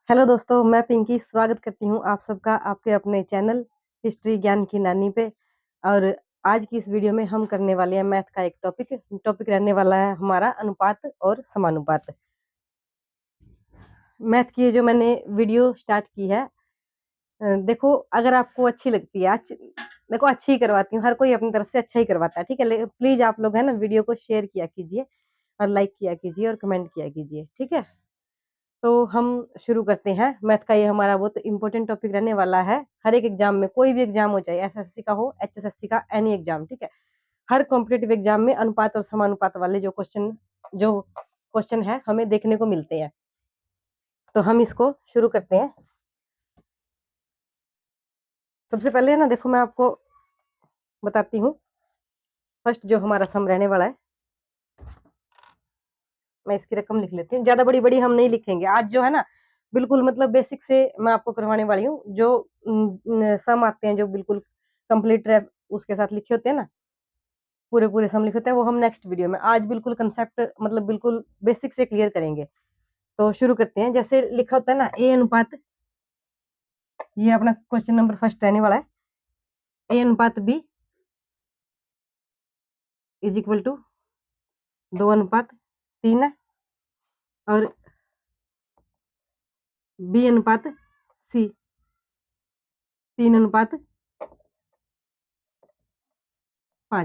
Hello दोस्तों, मैं पिंकी स्वागत करती हूँ आप सबका आपके अपने चैनल हिस्ट्री ज्ञान की नानी पे। और आज की इस वीडियो में हम करने वाले हैं मैथ का एक टॉपिक रहने वाला है हमारा अनुपात और समानुपात। मैथ की जो मैंने वीडियो स्टार्ट की है, देखो अगर आपको अच्छी लगती है, देखो अच्छी ही करवाती हूँ, हर कोई अपनी तरफ से अच्छा ही करवाता है, ठीक है। प्लीज आप लोग है ना वीडियो को शेयर किया कीजिए और लाइक किया कीजिए और कमेंट किया कीजिए, ठीक है। तो हम शुरू करते हैं। मैथ का ये हमारा बहुत इम्पोर्टेंट टॉपिक रहने वाला है। हर एक एग्जाम में, कोई भी एग्जाम हो, चाहे एसएससी का हो, एचएसएससी का, एनी एग्जाम, ठीक है। हर कॉम्पिटेटिव एग्जाम में अनुपात और समानुपात वाले जो क्वेश्चन है हमें देखने को मिलते हैं। तो हम इसको शुरू करते हैं। सबसे पहले ना देखो मैं आपको बताती हूँ। फर्स्ट जो हमारा सम रहने वाला है, मैं इसकी रकम लिख लेती हूँ। ज्यादा बड़ी बड़ी हम नहीं लिखेंगे आज, जो है ना बिल्कुल मतलब बेसिक से मैं आपको करवाने वाली हूँ। जो सम आते हैं, जो बिल्कुल कंप्लीट उसके साथ लिखे होते हैं ना, पूरे पूरे सम लिखे होते हैं, वो हम नेक्स्ट वीडियो में, आज बिल्कुल कंसेप्ट मतलब बिल्कुल बेसिक से क्लियर करेंगे। तो शुरू करते हैं। जैसे लिखा होता है ना ए अनुपात, ये अपना क्वेश्चन नंबर फर्स्ट रहने वाला है। ए अनुपात बी इज इक्वल टू 2:3 है, और बी अनुपात सी 3:5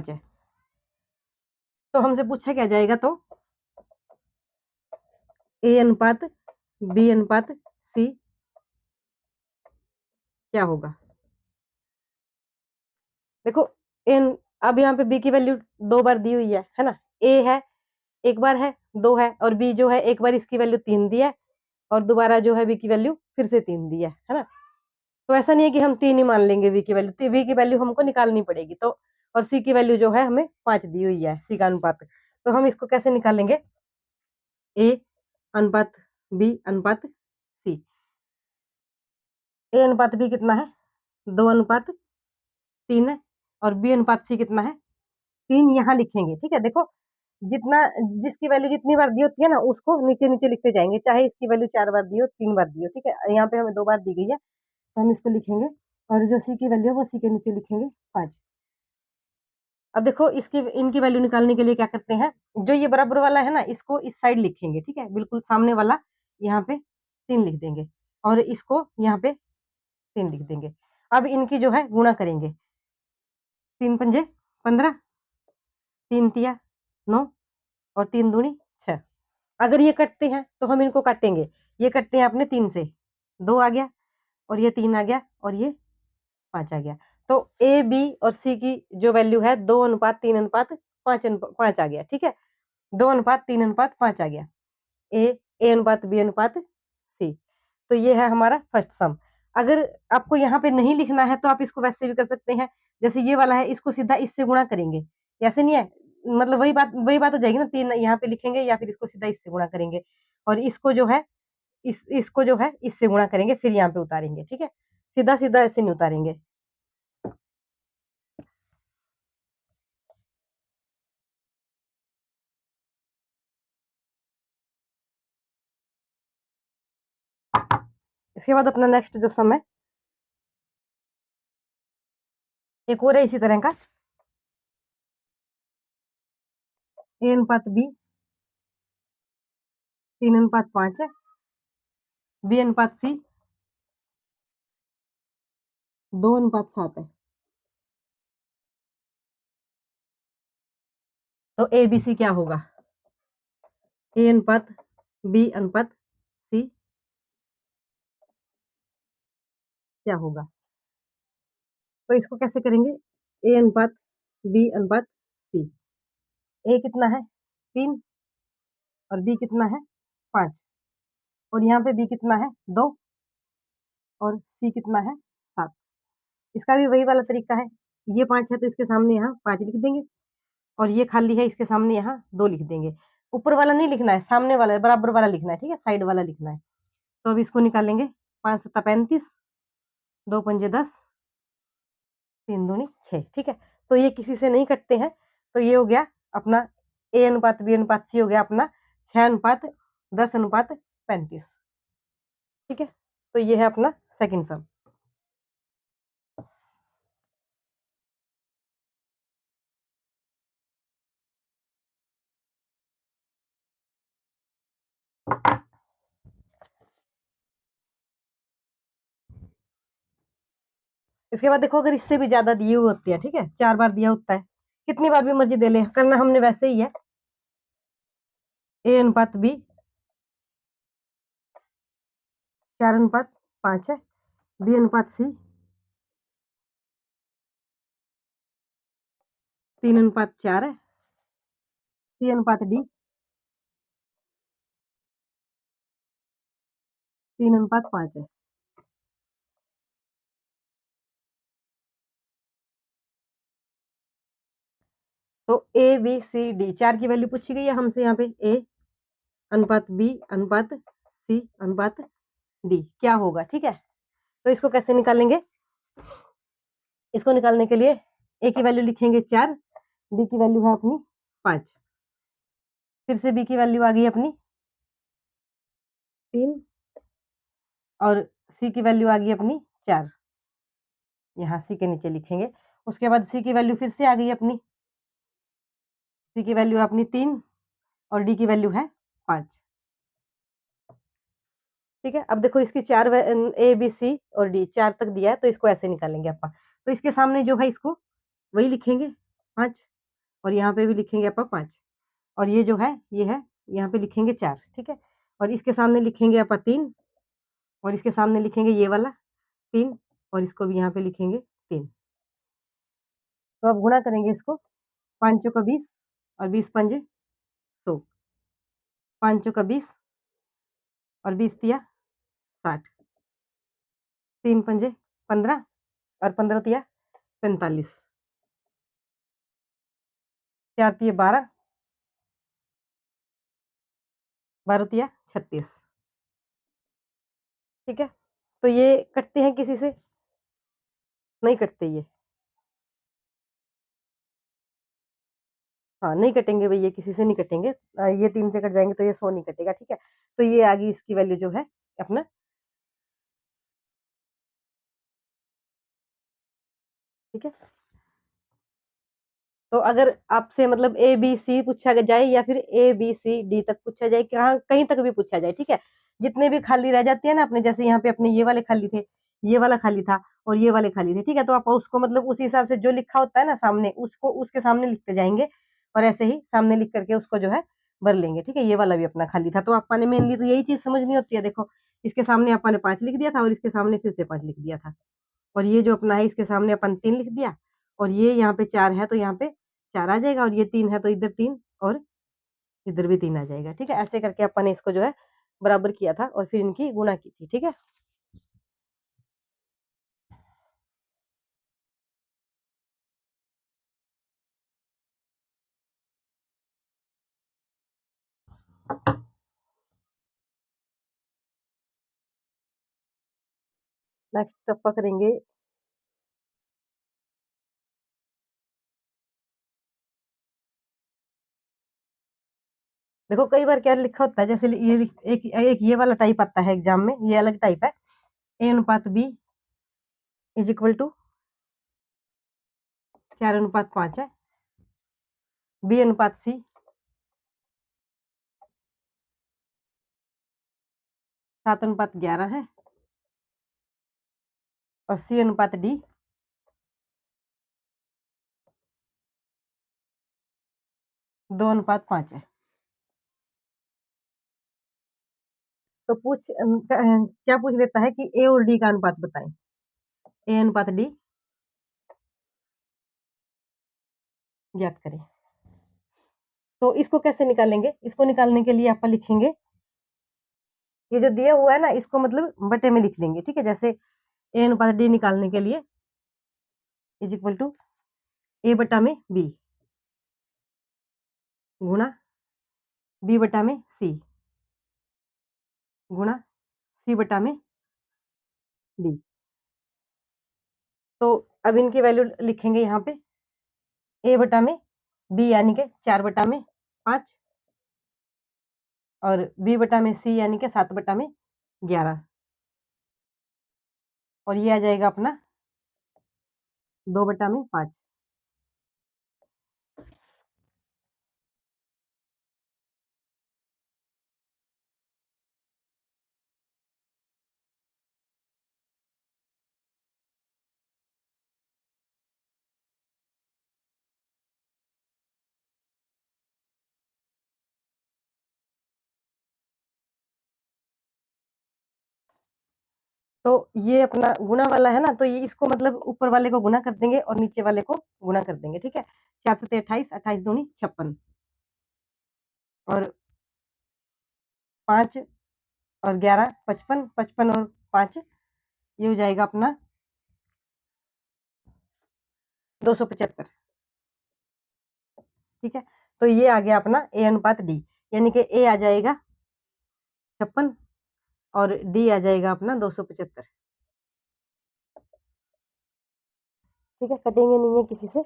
है। तो हमसे पूछा क्या जाएगा, तो ए अनुपात बी अनुपात सी क्या होगा। देखो इन, अब यहाँ पे बी की वैल्यू 2 बार दी हुई है ना। ए है एक बार है, 2 है, और बी जो है एक बार इसकी वैल्यू 3 दी है, और दोबारा जो है बी की वैल्यू फिर से 3 दी है ना। तो ऐसा नहीं है कि हम 3 ही मान लेंगे वी की वैल्यू, तो वी की वैल्यू हमको निकालनी पड़ेगी। तो और सी की वैल्यू जो है हमें 5 दी हुई है, सी का अनुपात। तो हम इसको कैसे निकालेंगे, ए अनुपात बी अनुपात सी। ए अनुपात बी कितना है, 2:3 है, और बी अनुपात सी कितना है, 3 यहाँ लिखेंगे, ठीक है। देखो जितना, जिसकी वैल्यू जितनी बार दी होती है ना, उसको नीचे नीचे लिखते जाएंगे, चाहे इसकी वैल्यू 4 बार दी हो, 3 बार दी हो, ठीक है। यहाँ पे हमें 2 बार दी गई है, तो हम इसको लिखेंगे, और जो सी की वैल्यू है वो सी के नीचे लिखेंगे 5। अब देखो इसकी, इनकी वैल्यू निकालने के लिए क्या करते हैं, जो ये बराबर वाला है ना, इसको इस साइड लिखेंगे, ठीक है। बिल्कुल सामने वाला यहाँ पे 3 लिख देंगे, और इसको यहाँ पे 3 लिख देंगे। अब इनकी जो है गुणा करेंगे, 3×5 = 15, 3×3 = 9, और 3×2 = 6। अगर ये कटते हैं तो हम इनको काटेंगे। ये कटते हैं अपने 3 से, 2 आ गया, और ये 3 आ गया, और ये 5 आ गया। तो ए बी और सी की जो वैल्यू है 2:3:5 आ गया, ठीक है। 2:3:5 आ गया। ए अनुपात बी अनुपात सी। तो ये है हमारा फर्स्ट सम। अगर आपको यहाँ पे नहीं लिखना है तो आप इसको वैसे भी कर सकते हैं। जैसे ये वाला है, इसको सीधा इससे गुणा करेंगे, ऐसे नहीं है, मतलब वही बात हो जाएगी ना। 3 यहाँ पे लिखेंगे, या फिर इसको सीधा इससे गुणा करेंगे, और इसको जो है इसको जो है इससे गुणा करेंगे, फिर यहाँ पे उतारेंगे, ठीक है। सीधा सीधा ऐसे नहीं उतारेंगे। इसके बाद अपना नेक्स्ट जो सम है, एक और है इसी तरह का। ए अनुपात बी 3:5 है, बी अनुपात सी 2:7 है। तो ए बी सी क्या होगा, ए अनुपात बी अनुपात सी क्या होगा। तो इसको कैसे करेंगे, ए अनुपात बी अनुपात सी। ए कितना है 3, और बी कितना है 5, और यहाँ पे बी कितना है 2, और सी कितना है 7। इसका भी वही वाला तरीका है। ये 5 है तो इसके सामने यहाँ 5 लिख देंगे, और ये खाली है, इसके सामने यहाँ 2 लिख देंगे। ऊपर वाला नहीं लिखना है, सामने वाला बराबर वाला लिखना है, ठीक है, साइड वाला लिखना है। तो अब इसको निकालेंगे, 5×7 = 35, 2×5 = 10, 3×2 = 6, ठीक है। तो ये किसी से नहीं कटते हैं। तो ये हो गया अपना ए अनुपात बी अनुपात सी, हो गया अपना 6:10:15 35। ठीक है, तो ये है अपना सेकंड सम। इसके बाद देखो, अगर इससे भी ज्यादा दिए हुए होते हैं, ठीक है, 4 बार दिया होता है, कितनी बार भी मर्जी दे ले, करना हमने वैसे ही है। ए अनुपात बी 4:5 है, बी अनुपात सी 3:4 है, सी अनुपात डी 3:5 है। तो ए बी सी डी 4 की वैल्यू पूछी गई है हमसे यहाँ पे। ए अनुपात बी अनुपात सी अनुपात डी क्या होगा, ठीक है। तो इसको कैसे निकालेंगे? इसको निकालने के लिए ए की वैल्यू लिखेंगे 4, बी की वैल्यू है अपनी 5, फिर से बी की वैल्यू आ गई अपनी 3, और सी की वैल्यू आ गई अपनी 4, यहाँ सी के नीचे लिखेंगे। उसके बाद सी की वैल्यू फिर से आ गई अपनी, सी की वैल्यू अपनी 3 और डी की वैल्यू है 5। ठीक है, अब देखो इसकी 4 ए बी सी और डी 4 तक दिया है, तो इसको ऐसे निकालेंगे अपन। तो इसके सामने जो है इसको वही लिखेंगे 5, और यहाँ पे भी लिखेंगे अपन 5, और ये जो है ये है, यहाँ पे लिखेंगे 4। ठीक है, और इसके सामने लिखेंगे अपन 3, और इसके सामने लिखेंगे ये वाला 3, और इसको भी यहाँ पे लिखेंगे 3। तो अब गुणा करेंगे इसको, 5 चौका 20 और 20 पंजे 100, 5 चौका 20 और 20 तिया 60, 3 पंजे 15 और 15 तिया 45, 4 तिया 12, 12 तिया 36। ठीक है, तो ये कटते हैं किसी से? नहीं कटते ये। हाँ, नहीं कटेंगे भाई, ये किसी से नहीं कटेंगे। ये 3 से कट जाएंगे तो ये 100 नहीं कटेगा। ठीक है, तो ये आ गई इसकी वैल्यू जो है अपना। ठीक है, तो अगर आपसे मतलब ए बी सी पूछा जाए या फिर ए बी सी डी तक पूछा जाए, कहाँ कहीं तक भी पूछा जाए, ठीक है, जितने भी खाली रह जाती है ना अपने, जैसे यहाँ पे अपने ये वाले खाली थे, ये वाला खाली था और ये वाले खाली थे, ठीक है, तो आप उसको मतलब उसी हिसाब से जो लिखा होता है ना सामने, उसको उसके सामने लिखते जाएंगे, और ऐसे ही सामने लिख करके उसको जो है भर लेंगे। ठीक है, ये वाला भी अपना खाली था, तो आपा ने मेनली तो यही चीज समझनी होती है। देखो, इसके सामने आपा ने 5 लिख दिया था और इसके सामने फिर से 5 लिख दिया था, और ये जो अपना है इसके सामने अपन 3 लिख दिया, और ये यहाँ पे 4 है तो यहाँ पे 4 आ जाएगा, और ये 3 है तो इधर 3 और इधर भी 3 आ जाएगा। ठीक है, ऐसे करके अपन ने इसको जो है बराबर किया था और फिर इनकी गुणा की थी। ठीक है, नेक्स्ट अपन करेंगे। देखो कई बार क्या लिखा होता है, जैसे ये एक ये वाला टाइप आता है एग्जाम में, ये अलग टाइप है। ए अनुपात बी इज इक्वल टू 4:5 है, बी अनुपात सी 7:11 है, और सी अनुपात डी 2:5 है। तो क्या पूछ लेता है कि ए और डी का अनुपात बताएं। ए अनुपात डी ज्ञात करें। तो इसको कैसे निकालेंगे? इसको निकालने के लिए आप लिखेंगे, ये जो दिया हुआ है ना इसको मतलब बटे में लिख देंगे। ठीक है, जैसे ए अनुपात डी निकालने के लिए इज इक्वल टू ए बटा में बी गुणा बी बटा में सी गुणा सी बटा में डी। तो अब इनकी वैल्यू लिखेंगे यहाँ पे, ए बटा में बी यानी के 4/5 और बी बटा में सी यानी कि 7/11 और ये आ जाएगा अपना 2/5। तो ये अपना गुणा वाला है ना, तो ये इसको मतलब ऊपर वाले को गुणा कर देंगे और नीचे वाले को गुणा कर देंगे, ठीक है। 4 7 28, 28 दूनी 56 और 5 और 11 55, 55 और 5 ये हो जाएगा अपना 275, ठीक है। तो ये आ गया अपना ए अनुपात डी, यानी कि ए आ जाएगा 56 और डी आ जाएगा अपना 275, ठीक है। कटेंगे नहीं है किसी से।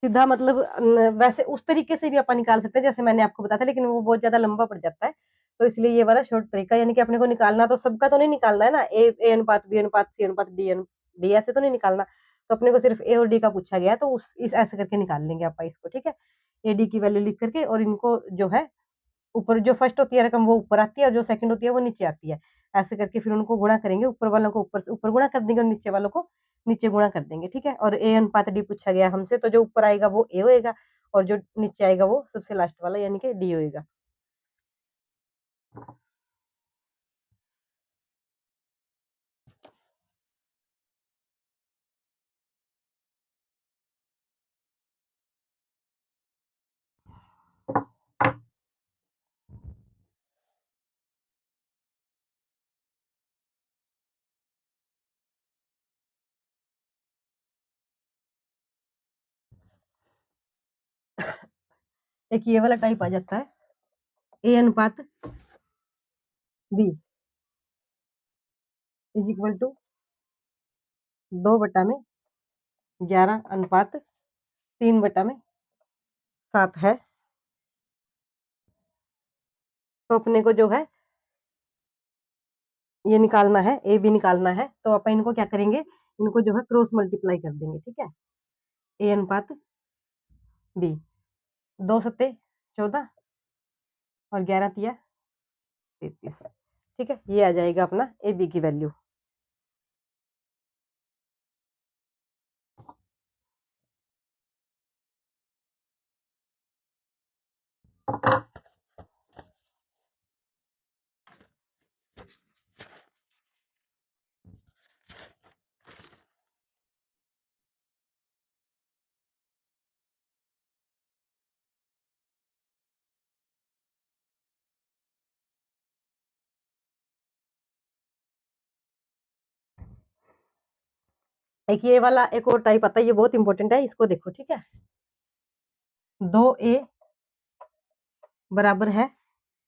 सीधा मतलब वैसे उस तरीके से भी अपन निकाल सकते हैं जैसे मैंने आपको बताया था, लेकिन वो बहुत ज्यादा लंबा पड़ जाता है, तो इसलिए ये वाला शॉर्ट तरीका, यानी कि अपने को निकालना तो सबका तो नहीं निकालना है ना, ए अनुपात बी अनुपात सी अनुपात डी ऐसे तो नहीं निकालना। तो अपने को सिर्फ ए और डी का पूछा गया है, तो उस इस ऐसे करके निकाल लेंगे आप इसको, ठीक है। ए डी की वैल्यू लिख करके और इनको जो है ऊपर जो फर्स्ट होती है रकम वो ऊपर आती है और जो सेकंड होती है वो नीचे आती है। ऐसे करके फिर उनको गुणा करेंगे, ऊपर वालों को ऊपर से ऊपर गुणा कर देंगे और नीचे वालों को नीचे गुणा कर देंगे, ठीक है। और ए अनुपात डी पूछा गया हमसे, तो जो ऊपर आएगा वो ए होएगा और जो नीचे आएगा वो सबसे लास्ट वाला यानी कि डी होएगा। एक ये वाला टाइप आ जाता है, ए अनुपात बी इज इक्वल टू 2/11 अनुपात 3/7 है। तो अपने को जो है ये निकालना है, ए बी निकालना है, तो अपन इनको क्या करेंगे, इनको जो है क्रॉस मल्टीप्लाई कर देंगे, ठीक है। ए अनुपात बी 2 7 14 और 11 तिया 33, ठीक है। ये आ जाएगा अपना ए बी की वैल्यू। एक ये वाला एक और टाइप आता है, ये बहुत इंपॉर्टेंट है, इसको देखो, ठीक है। 2a बराबर है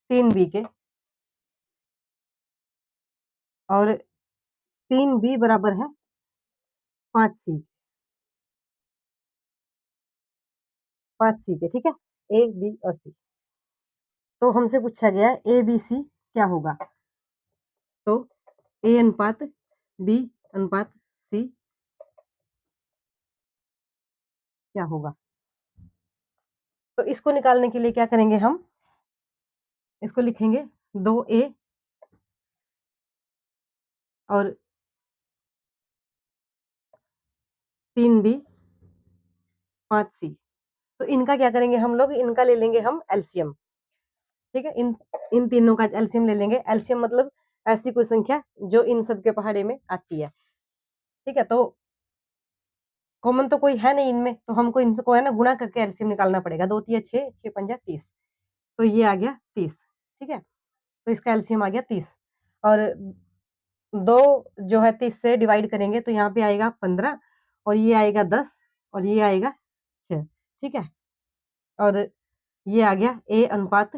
3b के और 3b बराबर है 5c, 5c के, ठीक है। ए बी और सी, तो हमसे पूछा गया ए बी सी क्या होगा, तो ए अनुपात बी अनुपात सी क्या होगा। तो इसको निकालने के लिए क्या करेंगे हम, इसको लिखेंगे 2a और 3b 5c। तो इनका क्या करेंगे हम लोग, इनका ले लेंगे हम एलसीएम, ठीक है। इन इन तीनों का एलसीएम ले लेंगे। एलसीएम मतलब ऐसी कोई संख्या जो इन सब के पहाड़े में आती है, ठीक है। तो कॉमन तो कोई है नहीं इनमें, तो हमको इनको है ना गुणा करके एलसीएम निकालना पड़ेगा। 2 3 6 6 5 30, तो ये आ गया 30, ठीक है। तो इसका एलसीएम आ गया 30 और दो जो है 30 से डिवाइड करेंगे तो यहाँ पे आएगा 15 और ये आएगा 10 और ये आएगा 6, ठीक है। और ये आ गया ए अनुपात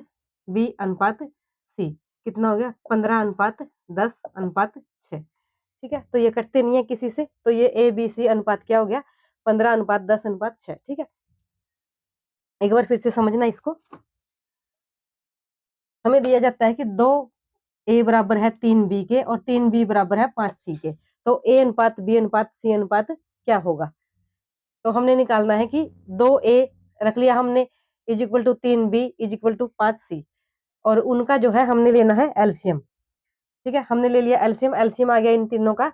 बी अनुपात सी, कितना हो गया 15/10/6, ठीक है। तो ये कटते नहीं है किसी से, तो ये ए बी सी अनुपात क्या हो गया 15:10:6, ठीक है। एक बार फिर से समझना इसको। हमें दिया जाता है कि 2 ए बराबर है 3 बी के और 3 बी बराबर है 5 सी के, तो ए अनुपात बी अनुपात सी अनुपात क्या होगा? तो हमने निकालना है कि 2 ए रख लिया हमने is equal to 3 b is equal to 5 c, और उनका जो है हमने लेना है एलसीएम, ठीक है। हमने ले लिया एलसीएम, एलसीएम आ गया इन तीनों का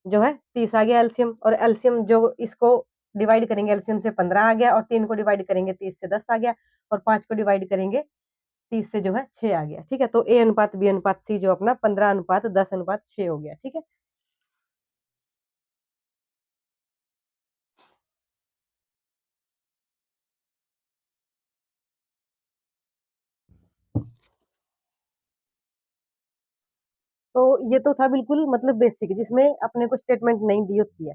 जो है 30 आ गया एलसीएम, और एलसीएम जो इसको डिवाइड करेंगे एलसीएम से 15 आ गया, और 3 को डिवाइड करेंगे 30 से 10 आ गया, और 5 को डिवाइड करेंगे 30 से जो है 6 आ गया, ठीक है। तो ए अनुपात बी अनुपात सी जो अपना 15:10:6 हो गया, ठीक है। तो ये तो था बिल्कुल मतलब बेसिक, जिसमें अपने को स्टेटमेंट नहीं दी होती है।